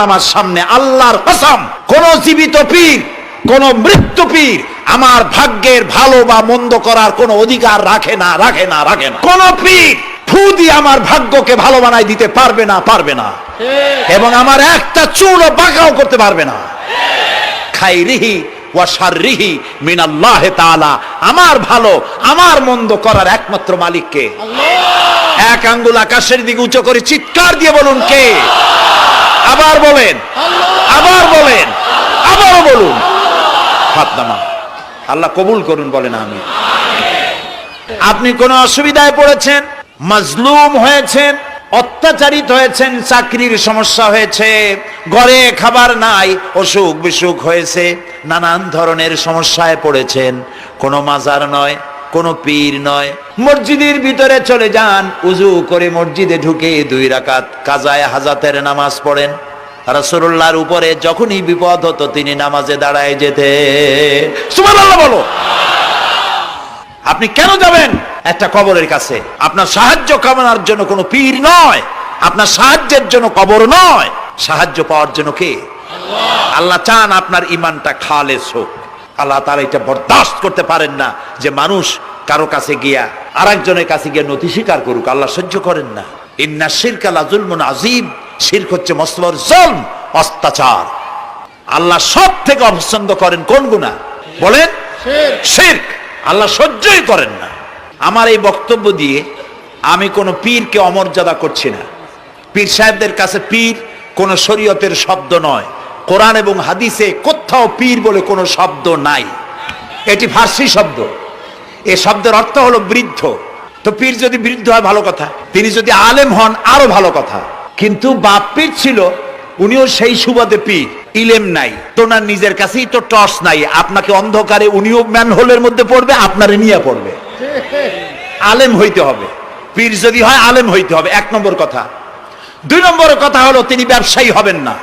আমার সামনে আল্লাহর কসম, কোন জীবিত পীর, কোন মৃত্যু পীর আমার ভাগ্যের ভালো বা মন্দ করার কোন অধিকার রাখে না। কোন পীর ফু দিয়ে আমার ভাগ্যকে ভালো বানাই দিতে পারবে না, এবং আমার একটা চুলও বাঁকাও করতে পারবে না। খাইরিহি ওয়া শাররিহি মিনাল্লাহি তাআলা, আমার ভালো আমার মন্দ করার একমাত্র মালিক কে? আল্লাহ। এক আঙ্গুল আকাশের দিকে উঁচু করে চিৎকার দিয়ে বলুন কে? আবার বলেন, আবার বলেন, আবারও বলুন। হাত নামান। আল্লাহ কবুল করুন, বলেন আমিন। আপনি কোন অসুবিধায় পড়েছেন, মাজলুম হয়েছেন, অত্যাচারিত হয়েছেন, চাকরির সমস্যা হয়েছে, ঘরে খাবার নাই, অসুখ বিসুখ হয়েছে, নানান ধরনের সমস্যায় পড়েছেন, কোনো মাজার নয়, কোন পীর নয়, মসজিদের ভিতরে চলে যান, উজু করে মসজিদে ঢুকে 2 রাকাত কাজায়ে হাজাতের নামাজ পড়েন। রাসূলুল্লাহর উপরে যখনই বিপদ হতো তিনি নামাজে দাঁড়ায় যেতেন। সুবহানাল্লাহ বলো। আপনি কেন যাবেন একটা কবরের কাছে? আপনার সাহায্য কামনার জন্য কোনো পীর নয়, আপনার সাহায্যের জন্য কবর নয়, সাহায্য পাওয়ার জন্য কে? আল্লাহ। আল্লাহ চান আপনার ঈমানটা খালেস হোক। আল্লাহ তাআলা এটা বরদাস্ত করতে পারেন না যে মানুষ কারো কাছে গিয়া আরেকজনের কাছে গিয়ে নথি স্বীকার করুক। আল্লাহ সহ্য করেন না। ইন্না শিরকা লাযুলমুন আযীম, শিরক হচ্ছে মস্ত বড় জুলম, অত্যাচার। আল্লাহ সব থেকে অপছন্দ করেন কোন গুনাহ? বলেন শিরক। আল্লাহ সহ্যই করেন না। আমার এই বক্তব্য দিয়ে আমি কোন পীরকে অমর্যাদা করছি না। পীর সাহেবদের কাছে পীর কোন শরীয়তের শব্দ নয়। কোরআন এবং হাদিসে কোথাও পীর বলে কোনো শব্দ নাই। এটি ফার্সি শব্দ। এই শব্দের অর্থ হলো বৃদ্ধ। তো পীর যদি বৃদ্ধ হয় ভালো কথা, তিনি যদি আলেম হন আরো ভালো কথা। কিন্তু বাপ পীর ছিল, উনিও সেই সুবাদে পীর, ইলেম নাই, তোনার নিজের কাছেই তো টর্চ নাই। আপনাকে অন্ধকারে উনিও ম্যানহোলের মধ্যে পড়বে, আপনারে নিয়ে পড়বে। আলেম হইতে হবে, পীর যদি হয় আলেম হইতে হবে, 1 নম্বর কথা। 2 নম্বর কথা হলো তিনি ব্যবসায়ী হবেন না।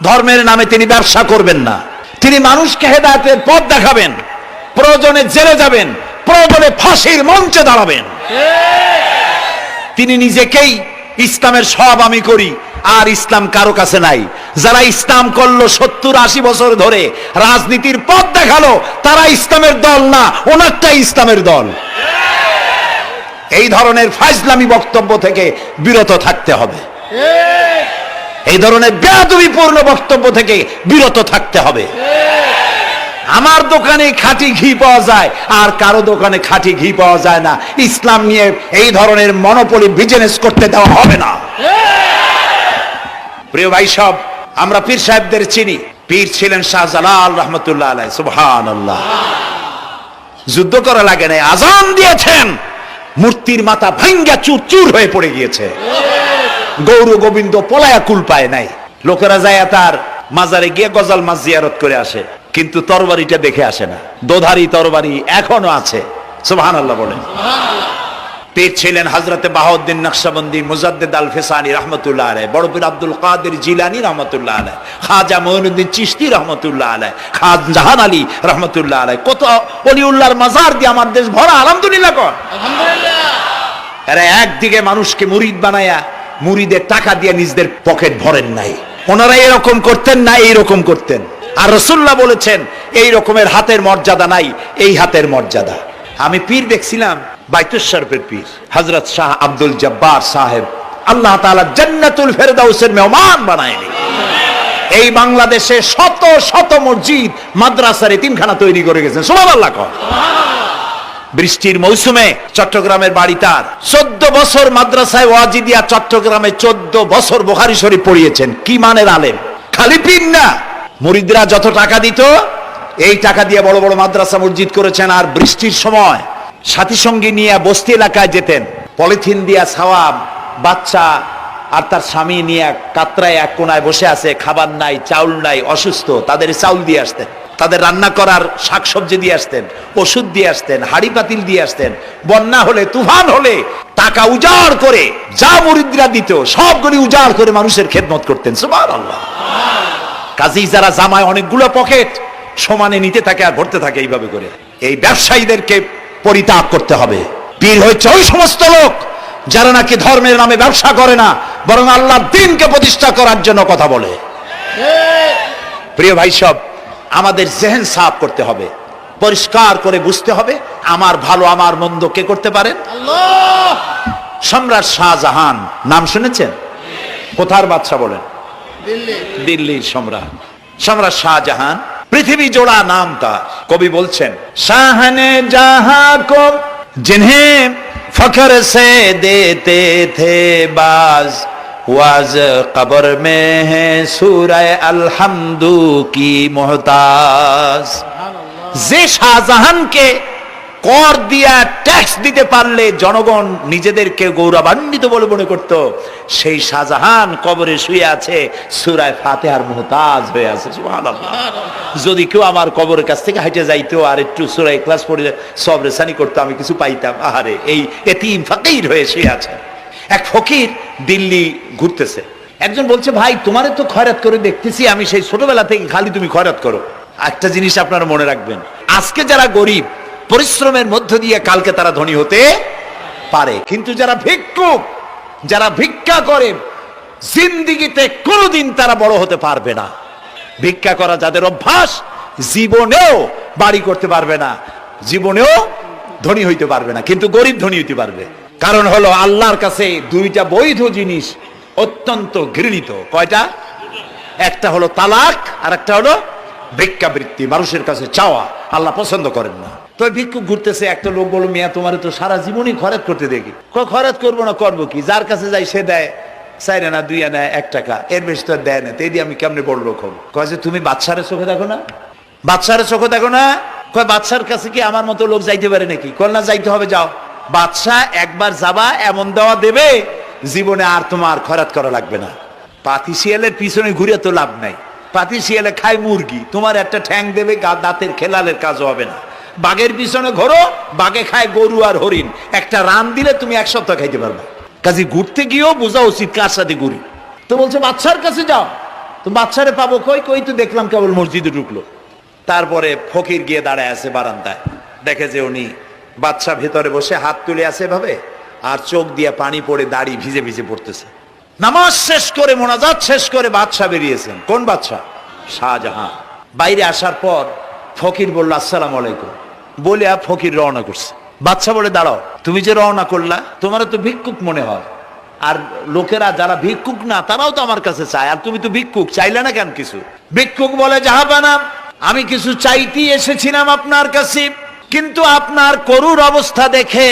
ধর্মের নামে তিনি ব্যবসা করবেন না। তিনি মানুষকে হেদায়েতের পথ দেখাবেন, প্রয়োজনে জেলে যাবেন, প্রয়োজনে ফাঁসির মঞ্চে দাঁড়াবেন। তিনি নিজেকেই ইসলামের সব আমি করি, আর ইসলাম কারো কাছে নাই। যারা ইসলাম করলো 70-80 বছর ধরে, রাজনীতির পথ দেখালো, তারা ইসলামের দল না, ওনারটাই ইসলামের দল। এই ধরনের ফাজলামি বক্তব্য থেকে বিরত থাকতে হবে। এই ধরনের বেয়াদবিপূর্ণ বক্তব্য থেকে বিরত থাকতে হবে। আমার দোকানে খাঁটি ঘি পাওয়া যায়, আর কারো দোকানে খাঁটি ঘি পাওয়া যায় না। ইসলাম নিয়ে এই ধরনের মনোপলি বিজনেস করতে দেওয়া হবে না। প্রিয় ভাই সব, আমরা পীর সাহেবদের চিনি। পীর ছিলেন শাহজালাল রহমতুল্লাহ আলাইহি। সুবহানাল্লাহ। যুদ্ধ করা লাগে না, আজান দিয়েছেন, মূর্তির মাথা ভাঙ্গা চুর চুর হয়ে পড়ে গিয়েছে। গৌর গোবিন্দ পলায়া কুল পায় নাই। লোকেরা যায় তার মাজারে গিয়ে গজাল মাছ জিয়ারত করে আসে, কিন্তু তরবারিটা দেখে আসে না। দোধারি তরবারি এখনো আছে। সুবহানাল্লাহ বলেন। পীর ছিলেন হযরতে বাহাউদ্দিন নকশবন্দি, মুজাদ্দিদ আল ফিসানি রহমতুল্লাহ আলাইহি, বড় পীর আব্দুল কাদের জিলানী রহমতুল্লাহ আলাইহি, খাজা মঈনুদ্দিন চিশতি রহমতুল্লাহ আলাইহি, খাজা জাহান আলী রহমতুল্লাহ আলাইহি। কত ওলিউল্লাহর মাজার দিয়ে আমার দেশ ভরা। আলহামদুলিল্লাহ কর। আলহামদুলিল্লাহ। এরা একদিকে মানুষকে মুরিদ বানায়া মুরিদের টাকা দিয়ে নিজেদের পকেট ভরেন নাই। ওনারা এরকম করতেন না, এইরকম করতেন। আর রাসূলুল্লাহ বলেছেন এই রকমের হাতের মর্যাদা নাই, এই হাতের মর্যাদা। আমি পীর দেখছিলাম, বাইতুল শরফের পীর হযরত শাহ আব্দুল জব্বার সাহেব, আল্লাহ তাআলা জান্নাতুল ফেরদাউসের মেহমান বানায়নি। এই বাংলাদেশে শত শত মসজিদ, মাদ্রাসার এতিমখানা তৈরি করে গেছেন। সুবহানাল্লাহ। বৃষ্টির মৌসুমে চট্টগ্রামের বাড়ি তার, 14 বছর মাদ্রাসায় ওয়াজিদিয়া চট্টগ্রামে 14 বছর বুখারী শরীফ পড়িয়েছেন। কি মানের আলেম! খালি পীর না, মুরিদরা যত টাকা দিত এই টাকা দিয়ে বড় বড় মাদ্রাসা মসজিদ করেছেন। আর বৃষ্টির সময় সাথী সঙ্গী নিয়ে বস্তি এলাকায় যেতেন, পলিথিন দিয়া ছাওয়া, বাচ্চা আর তার স্বামী নিয়ে কাতরায় এক কোনায় বসে আছে, খাবার নাই, চাউল নাই, অসুস্থ, তাদের চাউল দিয়ে আসতেন, তাদের রান্না করার শাকসবজি দিয়ে আসতেন, ওষুধ দিয়ে আসতেন, হাড়ি পাতিল দিয়ে আসতেন। বন্যা হলে, তুফান হলে টাকা উজাড় করে যা মুরিদরা দিত সবগুলি উজাড় করে মানুষের খেদমত করতেন। সুবহানাল্লাহ। কাজী যারা জামায় অনেকগুলো পকেট সমানে নিতে থাকে আর ভরতে থাকে, এইভাবে করে এই ব্যবসায়ীদেরকে পরিত্যাগ করতে হবে। পীর হচ্ছে ওই সমস্ত লোক যারা নাকি ধর্মের নামে ব্যবসা করে না, বরং আল্লাহর দ্বীনকে প্রতিষ্ঠা করার জন্য কথা বলে। প্রিয় ভাই সব, আমাদের জেহেন সাফ করতে হবে, পরিষ্কার করে বুঝতে হবে আমার ভালো আমার মন্দ কে করতে পারেন? আল্লাহ। সম্রাট শাহজাহান নাম শুনেছেন? কোথার বাদশা বলেন? দিল্লির সম্রাট। সম্রাট শাহজাহান, পৃথিবী জোড়া নাম তার। কবি বলছেন, শাহনে জাহাঁ কো जिन्हें फखर से देते थे बाज वाज कब्र में है सूरह अलहम्दु की मोहताज। যে শাহজাহানকে কর দিয়া ট্যাক্স দিতে পারলে জনগণ নিজেদেরকে গৌরবান্বিত বলে মনে করত, সেই শাহজাহান কবরে শুয়ে আছে, সূরা ফাতিহার মুহতাজ হয়ে আছে। সুবহানাল্লাহ। যদি কেউ আমার কবরের কাছ থেকে হাঁটে যাইতো আর একটু সূরা ইখলাস পড়ে সবরেসানি করতো, আমি কিছু পাইতাম। আহারে, এই এতিম ফকির হয়ে শুয়ে আছে। এক ফকির দিল্লি ঘুরতেছে, একজন বলছে, ভাই তোমারে তো খয়রাত করে দেখতেছি আমি সেই ছোটবেলা থেকে, খালি তুমি খয়রাত করো। একটা জিনিস আপনারা মনে রাখবেন, আজকে যারা গরিব পরিশ্রমের মধ্য দিয়ে কালকে তারা ধনী হতে পারে, কিন্তু যারা ভিক্ষুক, যারা ভিক্ষা করে, জিন্দেগিতে কোনোদিন তারা বড় হতে পারবে না। ভিক্ষা করা যাদের অভ্যাস, জীবনেও বাড়ি করতে পারবে না, জীবনেও ধনী হইতে পারবে না, কিন্তু গরিব ধনী হইতে পারবে। কারণ হলো আল্লাহর কাছে দুইটা বৈধ জিনিস অত্যন্ত ঘৃণিত। কয়টা? একটা হলো তালাক, আর একটা হলো ভিক্ষাবৃত্তি, মানুষের কাছে চাওয়া। আল্লাহ পছন্দ করেন না। তো ভিক্ষুক ঘুরতেছে, একটা লোক বলল, মিয়া তোমার তো সারা জীবনই খরচ করতে দেখি। খরচ করবো না, করবো কি? যার কাছে যাই সে দেয় 4 আনা 2 আনা 1 টাকা, এর বেশি তো দেয় না। এই দিয়ে আমি কেমনে বড় লোক হবো? কয় যে তুমি বাদশারে চোখে দেখো না, বাদশারে চোখে দেখো না। কয় বাদশার কাছে কি আমার মতো লোক যাইতে পারে নাকি? কয় না, যাইতে হবে, যাও। বাদশা একবার যাবা, এমন দেওয়া দেবে জীবনে আর তোমার খরচ করা লাগবে না। পাতি শিয়ালের পিছনে ঘুরে তো লাভ নাই। পাতি শিয়ালে খায় মুরগি, তোমার একটা ঠ্যাং দেবে, দাঁতের খেলালের কাজও হবে না। বাঘের পিছনে ঘোরো, বাঘে খায় গরু আর হরিণ, একটা রান দিলে তুমি 1 সপ্তাহ খাইতে পারবে। কাজে ঘুরতে গিয়েও বোঝা উচিত কার সাথে ঘুরি। তো বলছে বাদশার কাছে যাও। তো বাদশারে পাবো কই? কই তো দেখলাম কেবল মসজিদে ঢুকলো। তারপরে ফকির গিয়ে দাঁড়ায় আছে বারান্দায়, দেখে যে উনি বাদশা ভেতরে বসে হাত তুলে আছে এভাবে, আর চোখ দিয়ে পানি পড়ে দাড়ি ভিজে ভিজে পড়তেছে। নামাজ শেষ করে, মোনাজাত শেষ করে বাদশা বেরিয়েছেন। কোন বাদশা? শাহজাহান। বাইরে আসার পর ফকির বলল, আসসালামু আলাইকুম বলে ফকির রওনা করছে। বাদশা বলে, দাঁড়াও, তুমি যে রওনা করলা, তোমার তো ভিক্ষুক মনে হয়, আর লোকেরা যারা ভিক্ষুক না তারাও তো আমার কাছে চায়, আর তুমি তো ভিক্ষুক, চাইলে না কেন কিছু? ভিক্ষুক বলে, জাহাপানা, আমি কিছু চাইতেই এসেছিলাম আপনার কাছে, কিন্তু আপনার করুণ অবস্থা দেখে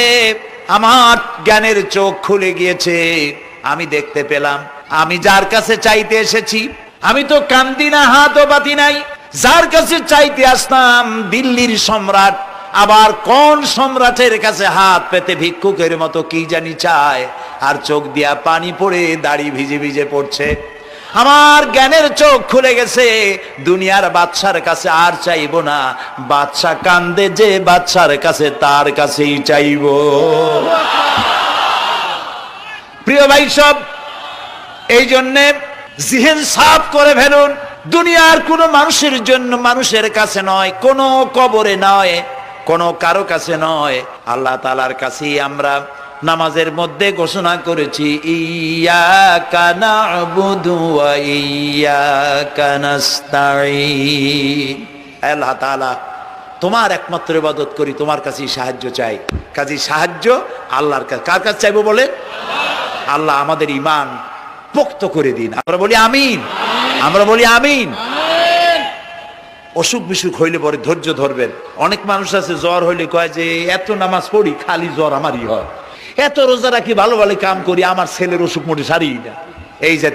আমার জ্ঞানের চোখ খুলে গিয়েছে। আমি দেখতে পেলাম আমি যার কাছে চাইতে এসেছি, আমি তো কান্দি না, হাতও পাতি নাই। যার কাছে চাইতে আসতাম দিল্লির সম্রাট, আবার কোন সম্রাটের কাছে হাত পেতে ভিক্ষুকের মতো কি জানি চায়, আর চোখ দিয়া পানি পড়ে দাড়ি ভিজে ভিজে পড়ছে। আমার জ্ঞানের চোখ খুলে গেছে, দুনিয়ার বাদশার কাছে আর চাইবো না। বাদশা কান্দে যে বাদশার কাছে, তার কাছেই চাইবো। প্রিয় ভাই সব, এই জন্যে জিহেন সাফ করে ফেলুন। দুনিয়ার কোনো মানুষের জন্য, মানুষের কাছে নয়, কোনো কবরে নয়, কোনো কারো কাছে নয়, আল্লাহ তাআলার কাছেই আমরা নামাজের মধ্যে ঘোষণা করেছি, ইয়্যাকা না'বুদু ওয়া ইয়্যাকা নাস্তাঈন। আল্লাহ তাআলা, তোমার একমাত্র ইবাদত করি, তোমার কাছেই সাহায্য চাই। কাজেই সাহায্য আল্লাহর কাছে। কার কাছে চাইবো বলে? আল্লাহ আমাদের ঈমান পোক্ত করে দিন। আমরা বলি আমিন, আমরা বলি আমিন। অসুখ বিসুখ হইলে পরে ধৈর্য ধরবেন। অনেক মানুষ আছে জ্বর হইলে কয় যে এত নামাজ পড়ি খালি জ্বর আমারই হয়, এত রোজা রাখি ভালো ভালো কাম করি, আমার ছেলের অসুখ মোটে সারি না। এই যে